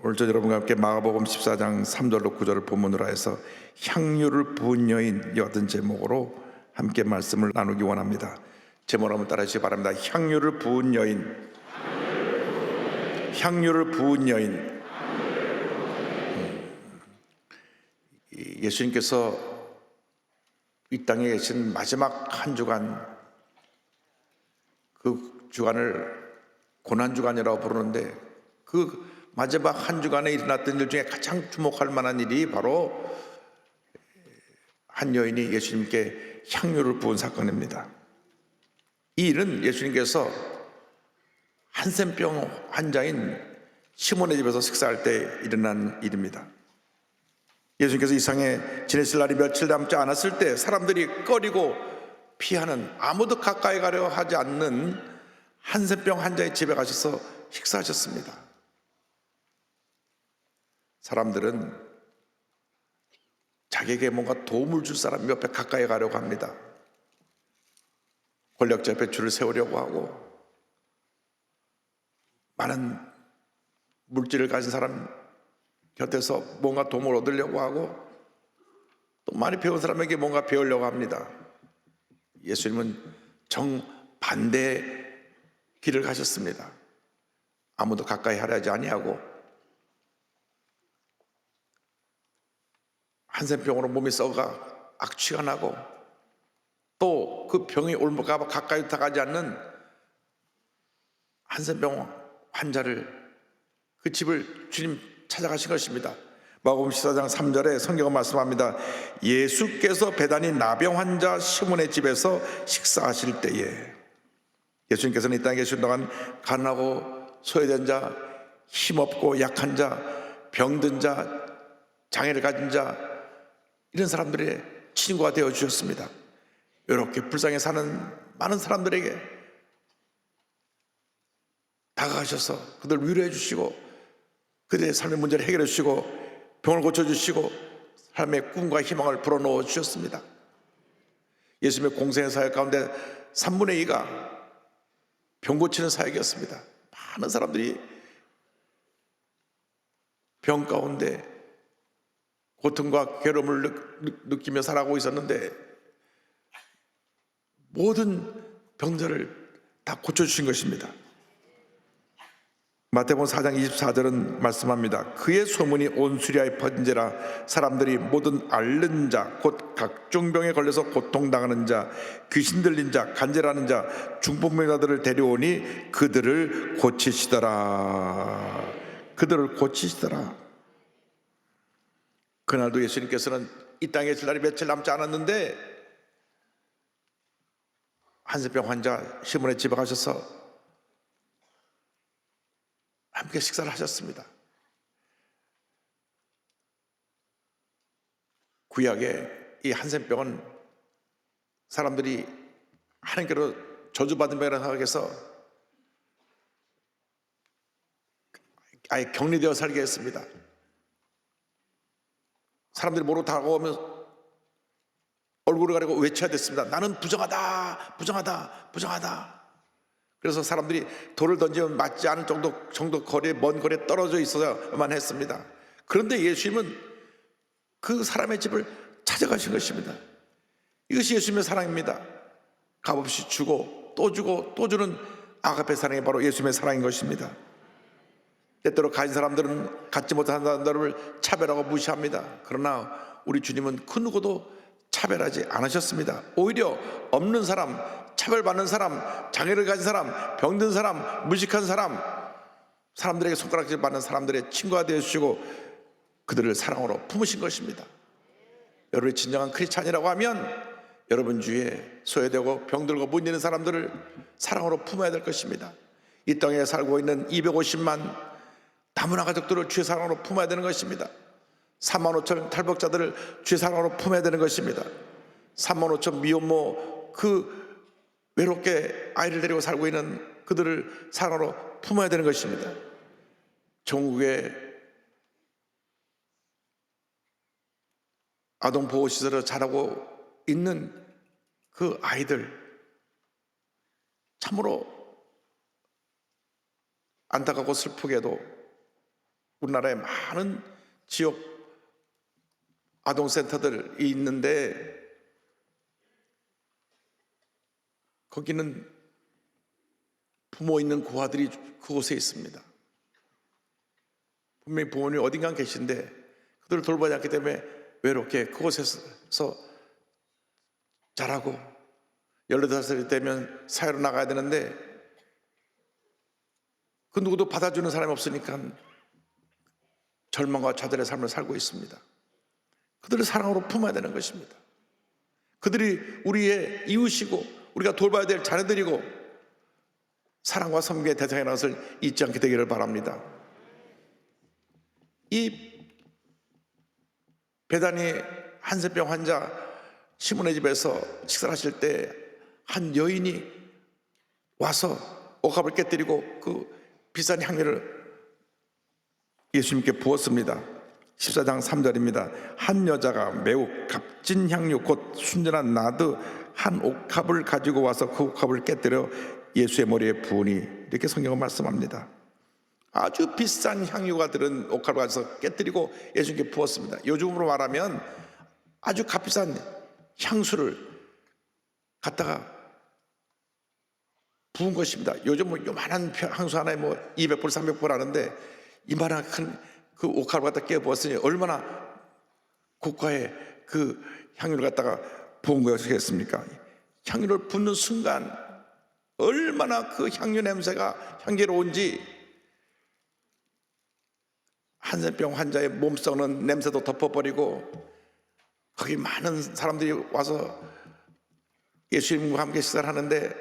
오늘 저 여러분과 함께 마가복음 14장 3절로 9절을 본문으로 해서 향유를 부은 여인 여든 제목으로 함께 말씀을 나누기 원합니다. 제목을 한번 따라 주시기 바랍니다. 향유를 부은 여인, 향유를 부은 여인. 예수님께서 이 땅에 계신 마지막 한 주간, 그 주간을 고난주간이라고 부르는데, 그 마지막 한 주간에 일어났던 일 중에 가장 주목할 만한 일이 바로 한 여인이 예수님께 향유를 부은 사건입니다. 이 일은 예수님께서 한센병 환자인 시몬의 집에서 식사할 때 일어난 일입니다. 예수님께서 이 세상에 지내실 날이 며칠 남지 않았을 때 사람들이 꺼리고 피하는, 아무도 가까이 가려 하지 않는 한센병 환자의 집에 가셔서 식사하셨습니다. 사람들은 자기에게 뭔가 도움을 줄 사람 옆에 가까이 가려고 합니다. 권력자 옆에 줄을 세우려고 하고, 많은 물질을 가진 사람 곁에서 뭔가 도움을 얻으려고 하고, 또 많이 배운 사람에게 뭔가 배우려고 합니다. 예수님은 정반대의 길을 가셨습니다. 아무도 가까이 하려 하지 아니하고, 한센병으로 몸이 썩어가 악취가 나고, 또 그 병이 올까 봐 가까이 다가지 않는 한센병 환자를, 그 집을 주님 찾아가신 것입니다. 마가복음 14장 3절에 성경은 말씀합니다. 예수께서 배단위 나병 환자 시몬의 집에서 식사하실 때에, 예수님께서는 이 땅에 계신 동안 가난하고 소외된 자, 힘없고 약한 자, 병든 자, 장애를 가진 자, 이런 사람들의 친구가 되어 주셨습니다. 이렇게 불쌍히 사는 많은 사람들에게 다가가셔서 그들 위로해 주시고, 그들의 삶의 문제를 해결해 주시고, 병을 고쳐주시고, 삶의 꿈과 희망을 불어넣어 주셨습니다. 예수님의 공생의 사역 가운데 3분의 2가 병 고치는 사역이었습니다. 많은 사람들이 병 가운데 고통과 괴로움을 느끼며 살아가고 있었는데, 모든 병들을 다 고쳐주신 것입니다. 마태복음 4장 24절은 말씀합니다. 그의 소문이 온 수리아에 번지라 사람들이 모든 앓는 자, 곧 각종 병에 걸려서 고통당하는 자, 귀신 들린 자, 간절하는 자, 중풍병자들을 데려오니 그들을 고치시더라. 그들을 고치시더라. 그날도 예수님께서는 이 땅에 있을 날이 며칠 남지 않았는데, 한센병 환자 시몬의 집에 가셔서 함께 식사를 하셨습니다. 구약의 이 한센병은 사람들이 하나님께로 저주받은 병이라고 생각해서 아예 격리되어 살게 했습니다. 사람들이 모르고 다가오면 얼굴을 가리고 외쳐야 됐습니다. 나는 부정하다, 부정하다, 부정하다. 그래서 사람들이 돌을 던지면 맞지 않을 정도 거리에, 먼 거리에 떨어져 있어야만 했습니다. 그런데 예수님은 그 사람의 집을 찾아가신 것입니다. 이것이 예수님의 사랑입니다. 값없이 주고 또 주고 또 주는 아가페 사랑이 바로 예수님의 사랑인 것입니다. 때때로 가진 사람들은 갖지 못한 사람들을 차별하고 무시합니다. 그러나 우리 주님은 그 누구도 차별하지 않으셨습니다. 오히려 없는 사람, 차별받는 사람, 장애를 가진 사람, 병든 사람, 무식한 사람, 사람들에게 손가락질 받는 사람들의 친구가 되어주시고 그들을 사랑으로 품으신 것입니다. 여러분이 진정한 크리스찬이라고 하면 여러분 주위에 소외되고 병들고 못 있는 사람들을 사랑으로 품어야 될 것입니다. 이 땅에 살고 있는 250만 다문화 가족들을 주의 사랑으로 품어야 되는 것입니다. 3만 5천 탈북자들을 주의 사랑으로 품어야 되는 것입니다. 3만 5천 미혼모, 그 외롭게 아이를 데리고 살고 있는 그들을 사랑으로 품어야 되는 것입니다. 전국에 아동보호시설에 자라고 있는 그 아이들, 참으로 안타깝고 슬프게도 우리나라에 많은 지역 아동센터들이 있는데 거기는 부모 있는 고아들이 그곳에 있습니다. 분명히 부모님이 어딘가 계신데 그들을 돌보지 않기 때문에 외롭게 그곳에서 자라고 18살이 되면 사회로 나가야 되는데 그 누구도 받아주는 사람이 없으니까 절망과 좌절의 삶을 살고 있습니다. 그들을 사랑으로 품어야 되는 것입니다. 그들이 우리의 이웃이고 우리가 돌봐야 될 자녀들이고 사랑과 섬기의 대상이라는 것을 잊지 않게 되기를 바랍니다. 이 베다니 한센병 환자 시몬의 집에서 식사를 하실 때 한 여인이 와서 옥합을 깨뜨리고 그 비싼 향유를 예수님께 부었습니다. 14장 3절입니다. 한 여자가 매우 값진 향유 곧 순전한 나드 한 옥합을 가지고 와서 그 옥합을 깨뜨려 예수의 머리에 부으니, 이렇게 성경은 말씀합니다. 아주 비싼 향유가 들은 옥합을 가져서 깨뜨리고 예수님께 부었습니다. 요즘으로 말하면 아주 값비싼 향수를 갖다가 부은 것입니다. 요즘 뭐 요만한 향수 하나에 뭐 200불 300불 하는데 이만한 큰 그 옥합을 갖다 깨 부었으니 얼마나 고가의 그 향유를 갖다가 부은 것이겠습니까? 향유를 붓는 순간 얼마나 그 향유 냄새가 향기로운지 한센병 환자의 몸속은 냄새도 덮어버리고 거기 많은 사람들이 와서 예수님과 함께 식사를 하는데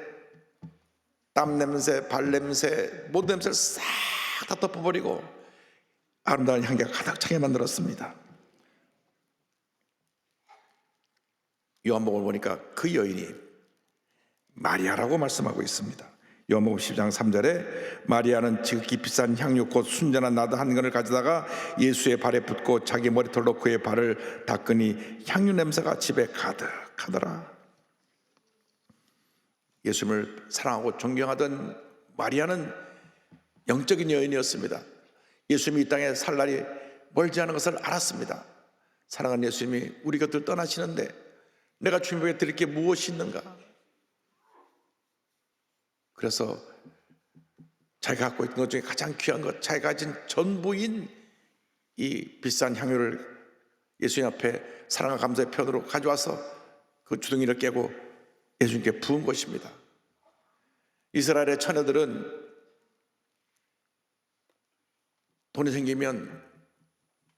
땀 냄새, 발 냄새, 모든 냄새를 싹 다 덮어버리고 아름다운 향기가 가득 차게 만들었습니다. 요한복음을 보니까 그 여인이 마리아라고 말씀하고 있습니다. 요한복음 10장 3절에 마리아는 지극히 비싼 향유 곧 순전한 나드 한 근을 가져다가 예수의 발에 붓고 자기 머리털로 그의 발을 닦으니 향유 냄새가 집에 가득하더라. 예수님을 사랑하고 존경하던 마리아는 영적인 여인이었습니다. 예수님이 이 땅에 살 날이 멀지 않은 것을 알았습니다. 사랑하는 예수님이 우리 곁을 떠나시는데 내가 주님에게 드릴 게 무엇이 있는가? 그래서 자기가 갖고 있는 것 중에 가장 귀한 것, 자기가 가진 전부인 이 비싼 향유를 예수님 앞에 사랑과 감사의 편으로 가져와서 그 주둥이를 깨고 예수님께 부은 것입니다. 이스라엘의 처녀들은 돈이 생기면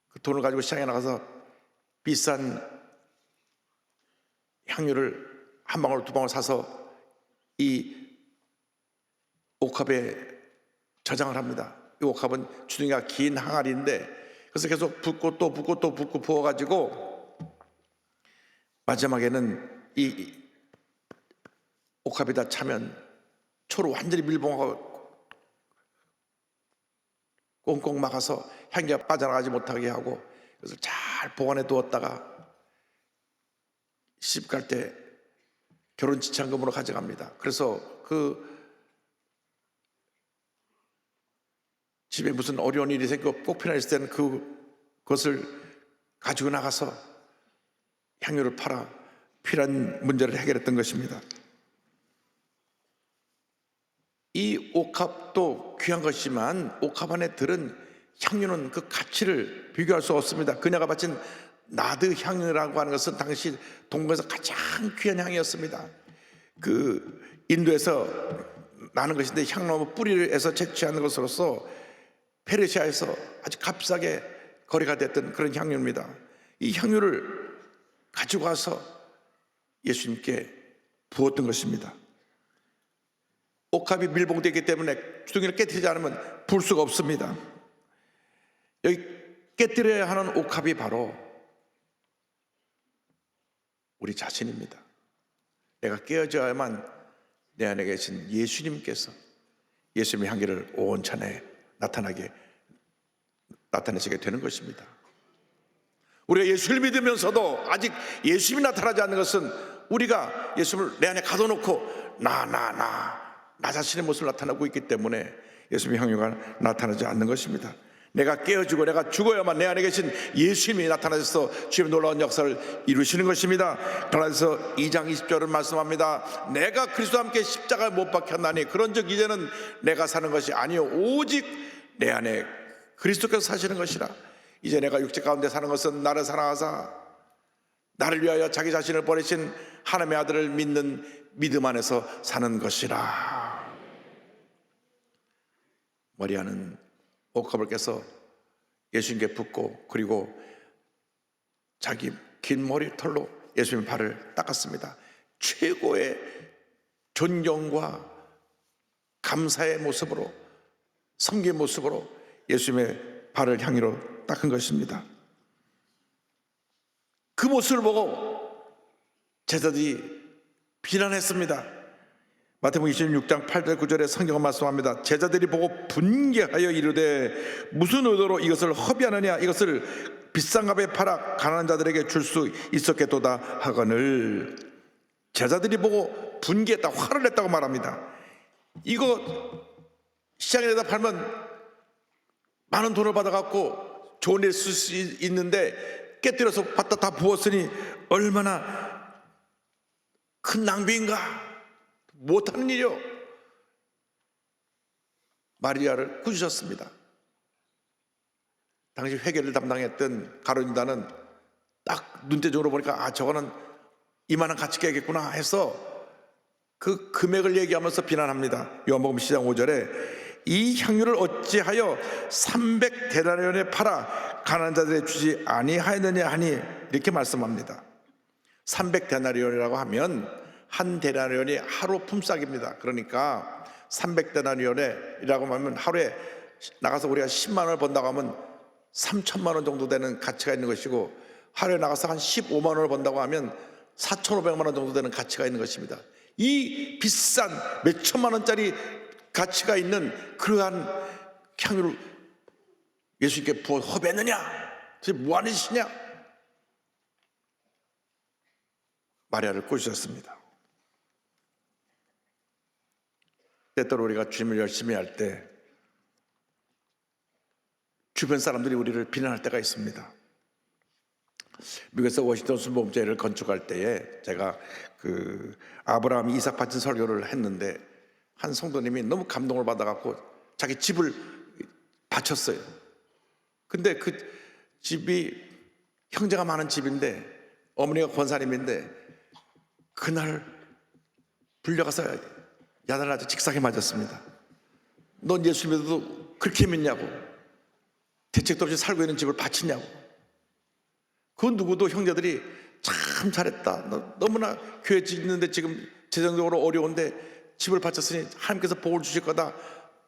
그 돈을 가지고 시장에 나가서 비싼 향유를 한 방울 두 방울 사서 이 옥합에 저장을 합니다. 이 옥합은 주둥이가 긴 항아리인데 그래서 계속 붓고 또 붓고 또 붓고 부어가지고 마지막에는 이 옥합이 다 차면 초로 완전히 밀봉하고 꽁꽁 막아서 향기가 빠져나가지 못하게 하고 그래서 잘 보관해 두었다가 시집 갈 때 결혼 지참금으로 가져갑니다. 그래서 그 집에 무슨 어려운 일이 생기고 꼭 필요했을 때는 그것을 가지고 나가서 향유를 팔아 필요한 문제를 해결했던 것입니다. 이 옥합도 귀한 것이지만 옥합 안에 들은 향유는 그 가치를 비교할 수 없습니다. 그녀가 바친 나드 향유라고 하는 것은 당시 동방에서 가장 귀한 향이었습니다. 그 인도에서 나는 것인데 향나무 뿌리에서 채취하는 것으로서 페르시아에서 아주 값싸게 거래가 됐던 그런 향유입니다. 이 향유를 가지고 와서 예수님께 부었던 것입니다. 옥합이 밀봉되기 때문에 주둥이를 깨뜨리지 않으면 불 수가 없습니다. 여기 깨뜨려야 하는 옥합이 바로 우리 자신입니다. 내가 깨어져야만 내 안에 계신 예수님께서 예수님의 향기를 온천에 나타내시게 되는 것입니다. 우리가 예수를 믿으면서도 아직 예수님이 나타나지 않는 것은 우리가 예수님을 내 안에 가둬놓고 나 자신의 모습을 나타내고 있기 때문에 예수님의 향유가 나타나지 않는 것입니다. 내가 깨어지고 내가 죽어야만 내 안에 계신 예수님이 나타나셔서 주님의 놀라운 역사를 이루시는 것입니다. 갈라디아서 2장 20절을 말씀합니다. 내가 그리스도와 함께 십자가에 못 박혔나니 그런즉 이제는 내가 사는 것이 아니요 오직 내 안에 그리스도께서 사시는 것이라. 이제 내가 육체 가운데 사는 것은 나를 사랑하사 나를 위하여 자기 자신을 버리신 하나님의 아들을 믿는 믿음 안에서 사는 것이라. 마리아는 옥합을께서 예수님께 붓고 그리고 자기 긴 머리털로 예수님의 발을 닦았습니다. 최고의 존경과 감사의 모습으로, 섬기의 모습으로 예수님의 발을 향유로 닦은 것입니다. 그 모습을 보고 제자들이 비난했습니다. 마태복음 26장 8절 9절에 성경은 말씀합니다. 제자들이 보고 분개하여 이르되 무슨 의도로 이것을 허비하느냐, 이것을 비싼 값에 팔아 가난한 자들에게 줄 수 있었겠도다 하거늘. 제자들이 보고 분개했다, 화를 냈다고 말합니다. 이거 시장에 내다 팔면 많은 돈을 받아갖고 좋은 일 쓸 수 있는데 깨뜨려서 갖다 다 부었으니 얼마나 큰 낭비인가. 못하는 일이요. 마리아를 꾸짖었습니다. 당시 회계를 담당했던 가론유다는 딱 눈대중으로 보니까 저거는 이만한 가치 깨겠구나 해서 그 금액을 얘기하면서 비난합니다. 요한복음 10장 5절에 이 향유를 어찌하여 300데나리온에 팔아 가난한 자들에 주지 아니하였느냐 하니 이렇게 말씀합니다. 300데나리온이라고 하면 한 데나리온이 하루 품삯입니다. 그러니까 300데나리온이라고 하면 하루에 나가서 우리가 10만 원을 번다고 하면 3천만 원 정도 되는 가치가 있는 것이고, 하루에 나가서 한 15만 원을 번다고 하면 4,500만 원 정도 되는 가치가 있는 것입니다. 이 비싼 몇 천만 원짜리 가치가 있는 그러한 향유를 예수님께 부어 허비했느냐? 도대체 뭐하는 짓이냐? 마리아를 꾸짖었습니다. 때때로 우리가 주님을 열심히 할 때 주변 사람들이 우리를 비난할 때가 있습니다. 미국에서 워싱턴 순복음교회를 건축할 때에 제가 그 아브라함 이삭 바친 설교를 했는데 한 성도님이 너무 감동을 받아갖고 자기 집을 바쳤어요. 근데 그 집이 형제가 많은 집인데 어머니가 권사님인데 그날 불려가서 야단을 직사게 맞았습니다. 넌 예수 믿어도 그렇게 믿냐고, 대책도 없이 살고 있는 집을 바치냐고. 그 누구도 형제들이 참 잘했다, 너 너무나 교회 짓는데 지금 재정적으로 어려운데 집을 바쳤으니 하나님께서 복을 주실 거다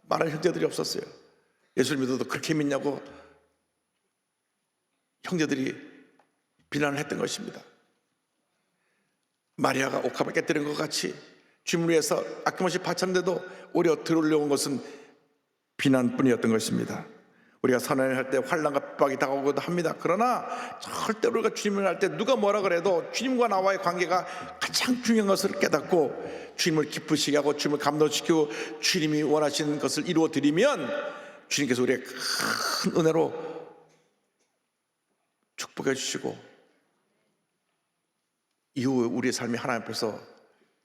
말하는 형제들이 없었어요. 예수를 믿어도 그렇게 믿냐고 형제들이 비난을 했던 것입니다. 마리아가 옥합을 깨뜨린 것 같이 주님을 위해서 아낌없이 바쳤는데도 오히려 들어올려온 것은 비난뿐이었던 것입니다. 우리가 선언을 할 때 환난과 핍박이 다가오기도 합니다. 그러나 절대로 우리가 주님을 할 때 누가 뭐라 그래도 주님과 나와의 관계가 가장 중요한 것을 깨닫고 주님을 기쁘시게 하고 주님을 감동시키고 주님이 원하시는 것을 이루어 드리면 주님께서 우리의 큰 은혜로 축복해 주시고 이후에 우리의 삶이 하나님 앞에서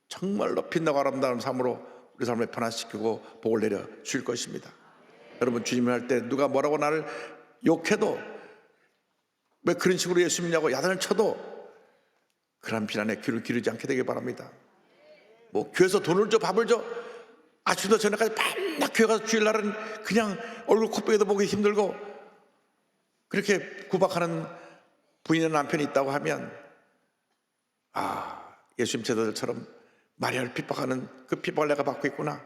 정말로 빛나고 아름다운 삶으로 우리 삶을 변화시키고 복을 내려 줄 것입니다. 여러분, 주님을 할 때 누가 뭐라고 나를 욕해도, 왜 그런 식으로 예수 믿냐고 야단을 쳐도 그런 비난에 귀를 기르지 않게 되길 바랍니다. 뭐 교회에서 돈을 줘, 밥을 줘, 아침부터 저녁까지 밤낮 교회 가서 주일날은 그냥 얼굴 콧배기도 보기 힘들고 그렇게 구박하는 부인의 남편이 있다고 하면 예수님 제자들처럼 마리아를 핍박하는 그 핍박을 내가 받고 있구나,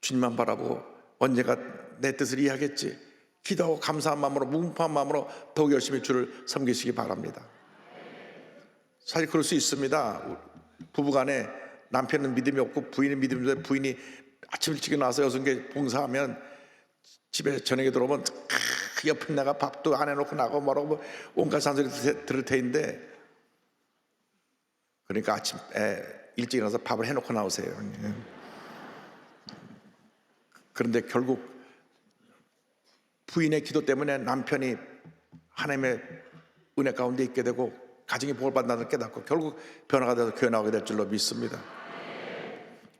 주님만 바라보고 언제가 내 뜻을 이해하겠지, 기도하고 감사한 마음으로 무분별한 마음으로 더욱 열심히 주를 섬기시기 바랍니다. 사실 그럴 수 있습니다. 부부간에 남편은 믿음이 없고 부인은 믿음이 없는데 부인이 아침 일찍 나와서 여성교회 봉사하면 집에 저녁에 들어오면 옆에 내가 밥도 안 해놓고 나고 뭐라고 온갖 잔소리 들을 테인데, 그러니까 아침 일찍 일어나서 밥을 해놓고 나오세요. 그런데 결국 부인의 기도 때문에 남편이 하나님의 은혜 가운데 있게 되고 가정이 복을 받는다는 깨닫고 결국 변화가 돼서 교회 나오게 될 줄로 믿습니다.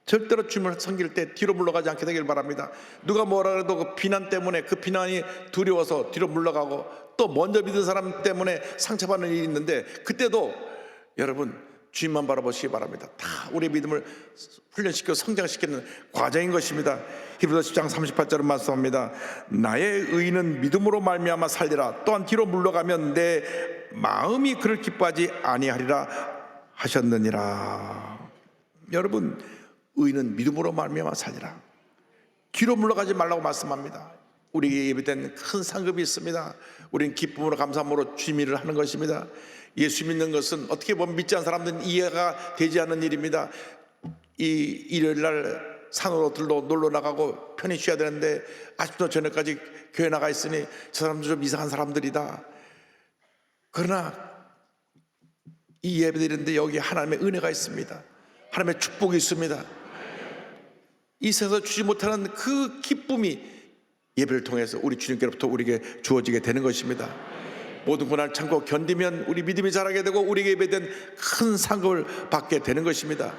절대로 주님을 섬길 때 뒤로 물러가지 않게 되길 바랍니다. 누가 뭐라 해도 그 비난 때문에, 그 비난이 두려워서 뒤로 물러가고 또 먼저 믿은 사람 때문에 상처받는 일이 있는데, 그때도 여러분 주님만 바라보시기 바랍니다. 다 우리의 믿음을 훈련시켜 성장시키는 과정인 것입니다. 히브리서 10장 38절은 말씀합니다. 나의 의인은 믿음으로 말미암아 살리라. 또한 뒤로 물러가면 내 마음이 그를 기뻐하지 아니하리라 하셨느니라. 여러분, 의인은 믿음으로 말미암아 살리라. 뒤로 물러가지 말라고 말씀합니다. 우리에게 예비된 큰 상급이 있습니다. 우리는 기쁨으로 감사함으로 주님 일을 하는 것입니다. 예수 믿는 것은 어떻게 보면 믿지 않는 사람들은 이해가 되지 않는 일입니다. 이 일요일날 산으로 들러 놀러 나가고 편히 쉬어야 되는데 아직도 저녁까지 교회 나가 있으니 저 사람들 좀 이상한 사람들이다. 그러나 이 예배드리는데 여기 하나님의 은혜가 있습니다. 하나님의 축복이 있습니다. 이 세상에서 주지 못하는 그 기쁨이 예배를 통해서 우리 주님께로부터 우리에게 주어지게 되는 것입니다. 모든 고난을 참고 견디면 우리 믿음이 자라게 되고 우리에게 예배된 큰 상급을 받게 되는 것입니다.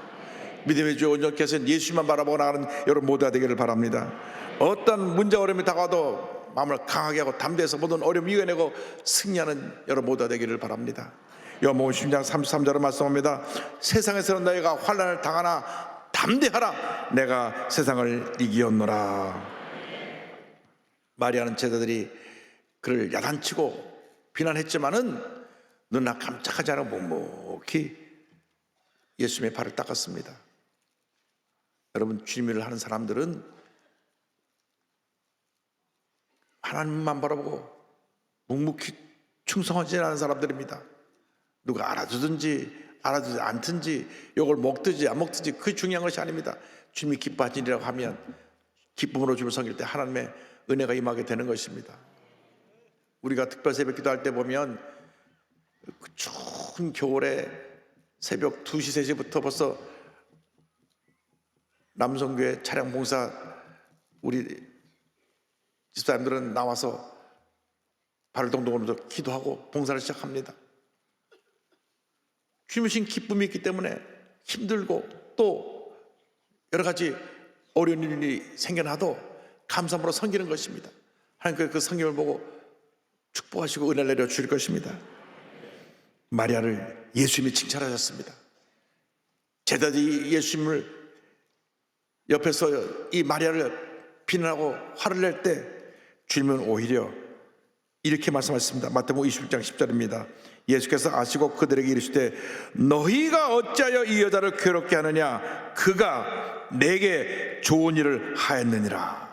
믿음의 주 온전케서는 예수만 바라보고 나가는 여러분 모두가 되기를 바랍니다. 어떤 문제 어려움이 다가와도 마음을 강하게 하고 담대해서 모든 어려움 이겨내고 승리하는 여러분 모두가 되기를 바랍니다. 요한복음 10장 33절을 말씀합니다. 세상에서는 너희가 환난을 당하나 담대하라. 내가 세상을 이기었노라. 마리아는 제자들이 그를 야단치고 비난했지만은 눈나 깜짝하지 않아 묵묵히 예수님의 발을 닦았습니다. 여러분, 주님 일을 하는 사람들은 하나님만 바라보고 묵묵히 충성하지 않은 사람들입니다. 누가 알아주든지 알아주지 않든지 욕을 먹든지 안 먹든지 그게 중요한 것이 아닙니다. 주님이 기뻐하시리라고 하면 기쁨으로 주님을 섬길 때 하나님의 은혜가 임하게 되는 것입니다. 우리가 특별 새벽 기도할 때 보면 그 추운 겨울에 새벽 2시, 3시부터 벌써 남성교회 차량 봉사 우리 집사님들은 나와서 발을 동동 하면서 기도하고 봉사를 시작합니다. 주님이신 기쁨이 있기 때문에 힘들고 또 여러 가지 어려운 일이 생겨나도 감사함으로 섬기는 것입니다. 하나님께서 그 섬김을 보고 축복하시고 은혜를 내려 주실 것입니다. 마리아를 예수님이 칭찬하셨습니다. 제자들이 예수님을 옆에서 이 마리아를 비난하고 화를 낼 때 주님은 오히려 이렇게 말씀하셨습니다. 마태복음 21장 10절입니다. 예수께서 아시고 그들에게 이르시되 너희가 어찌하여 이 여자를 괴롭게 하느냐 그가 내게 좋은 일을 하였느니라.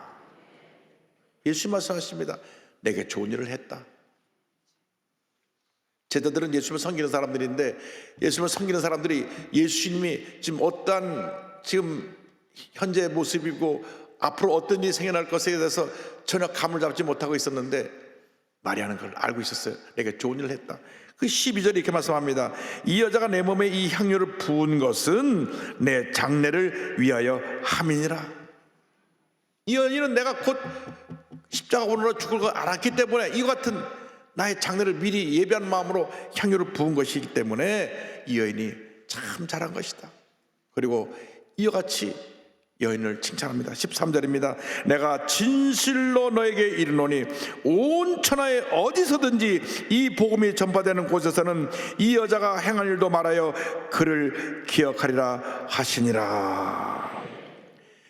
예수님 말씀하십니다. 내게 좋은 일을 했다. 제자들은 예수님을 섬기는 사람들인데 예수님을 섬기는 사람들이 예수님이 지금 어떠한 지금 현재 모습이고 앞으로 어떤 일이 생겨날 것에 대해서 전혀 감을 잡지 못하고 있었는데 마리아는 그걸 알고 있었어요. 내게 좋은 일을 했다. 그 12절에 이렇게 말씀합니다. 이 여자가 내 몸에 이 향유를 부은 것은 내 장례를 위하여 함이니라. 이 여인은 내가 곧 십자가 오늘로 죽을 걸 알았기 때문에 이와 같은 나의 장례를 미리 예비한 마음으로 향유를 부은 것이기 때문에 이 여인이 참 잘한 것이다. 그리고 이와 같이 여인을 칭찬합니다. 13절입니다. 내가 진실로 너에게 이르노니 온 천하에 어디서든지 이 복음이 전파되는 곳에서는 이 여자가 행한 일도 말하여 그를 기억하리라 하시니라.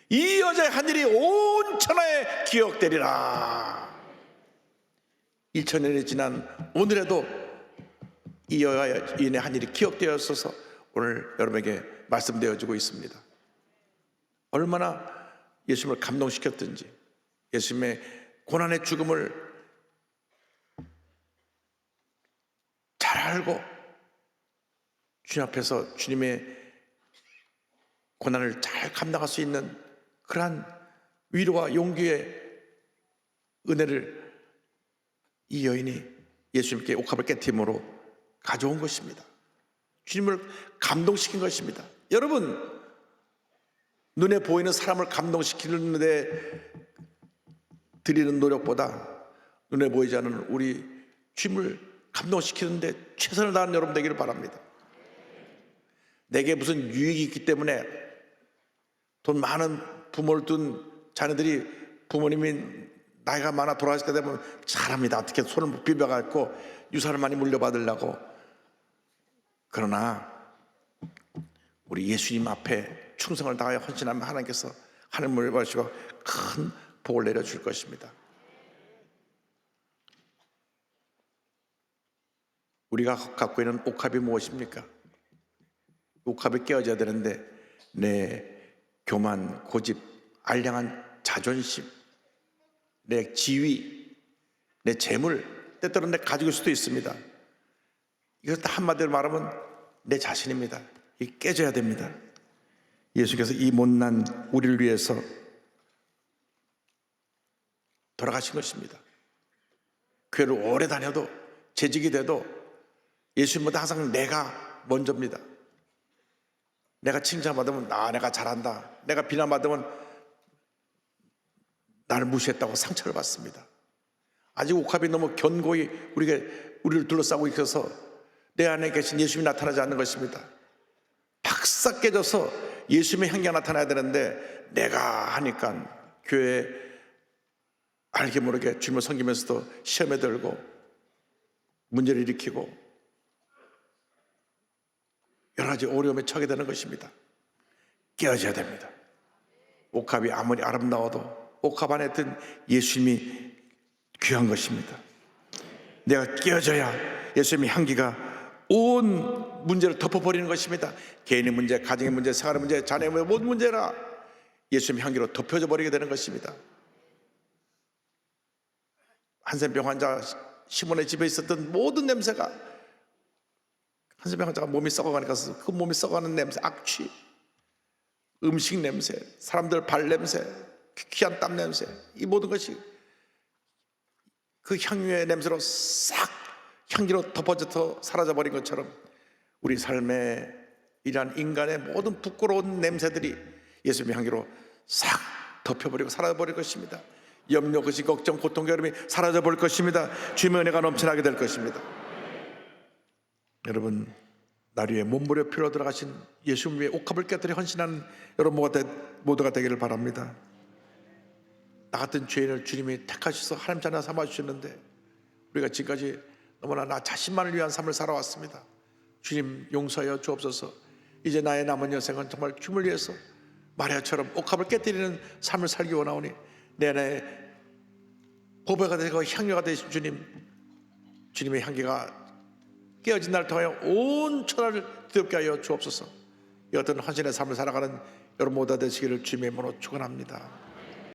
이 여자의 한 일이 온 천하에 기억되리라. 2000년이 지난 오늘에도 이 여인의 한 일이 기억되었어서 오늘 여러분에게 말씀되어지고 있습니다. 얼마나 예수님을 감동시켰든지 예수님의 고난의 죽음을 잘 알고 주님 앞에서 주님의 고난을 잘 감당할 수 있는 그러한 위로와 용기의 은혜를 이 여인이 예수님께 옥합을 깨트림으로 가져온 것입니다. 주님을 감동시킨 것입니다. 여러분, 눈에 보이는 사람을 감동시키는 데 드리는 노력보다 눈에 보이지 않는 우리 주님을 감동시키는데 최선을 다하는 여러분 되기를 바랍니다. 내게 무슨 유익이 있기 때문에 돈 많은 부모를 둔 자녀들이 부모님이 나이가 많아 돌아가실 때 되면 잘합니다. 어떻게 손을 비벼갖고 유산을 많이 물려받으려고. 그러나 우리 예수님 앞에 충성을 다하여 헌신하면 하나님께서 하늘문을 열어주시고 큰 복을 내려줄 것입니다. 우리가 갖고 있는 옥합이 무엇입니까? 옥합이 깨어져야 되는데 내 교만, 고집, 알량한 자존심, 내 지위, 내 재물, 때때로는 내 가족일 수도 있습니다. 이것을 한마디로 말하면 내 자신입니다. 이 깨져야 됩니다. 예수께서 이 못난 우리를 위해서 돌아가신 것입니다. 교회를 오래 다녀도 재직이 돼도 예수님보다 항상 내가 먼저입니다. 내가 칭찬받으면 내가 잘한다. 내가 비난받으면 나를 무시했다고 상처를 받습니다. 아직 옥합이 너무 견고히 우리를 둘러싸고 있어서 내 안에 계신 예수님이 나타나지 않는 것입니다. 박싹 깨져서 예수님의 향기가 나타나야 되는데 내가 하니까 교회에 알게 모르게 주님을 섬기면서도 시험에 들고 문제를 일으키고 여러 가지 어려움에 처하게 되는 것입니다. 깨어져야 됩니다. 옥합이 아무리 아름다워도 옥합 안에 든 예수님이 귀한 것입니다. 내가 깨어져야 예수님의 향기가 온 문제를 덮어버리는 것입니다. 개인의 문제, 가정의 문제, 생활의 문제, 자녀의 문제, 모든 문제라 예수님의 향기로 덮여져 버리게 되는 것입니다. 한센병 환자 시몬의 집에 있었던 모든 냄새가, 한센병 환자가 몸이 썩어가니까 그 몸이 썩어가는 냄새, 악취, 음식 냄새, 사람들 발 냄새, 귀한 땀 냄새, 이 모든 것이 그 향유의 냄새로 싹 향기로 덮어져서 사라져버린 것처럼 우리 삶에 이러한 인간의 모든 부끄러운 냄새들이 예수님의 향기로 싹 덮여버리고 사라져버릴 것입니다. 염려, 것이 걱정, 고통, 괴로움이 사라져버릴 것입니다. 주님의 은혜가 넘쳐나게 될 것입니다. 여러분, 날 위해 몸부려 피로 들어가신 예수님 위에 옥합을 깨뜨려 헌신하는 여러분 모두가 되기를 바랍니다. 나 같은 죄인을 주님이 택하셔서 하나님 자녀 삼아주셨는데 우리가 지금까지 너무나 나 자신만을 위한 삶을 살아왔습니다. 주님 용서하여 주옵소서. 이제 나의 남은 여생은 정말 주님을 위해서 마리아처럼 옥합을 깨뜨리는 삶을 살기 원하오니 내 안에 보배가 되고 향료가 되신 주님의 향기가 깨어진 날을 통하여 온 천하를 뜨겁게 하여 주옵소서. 이 어떤 헌신의 삶을 살아가는 여러분 모두 되시기를 주님의 이름으로 축원합니다.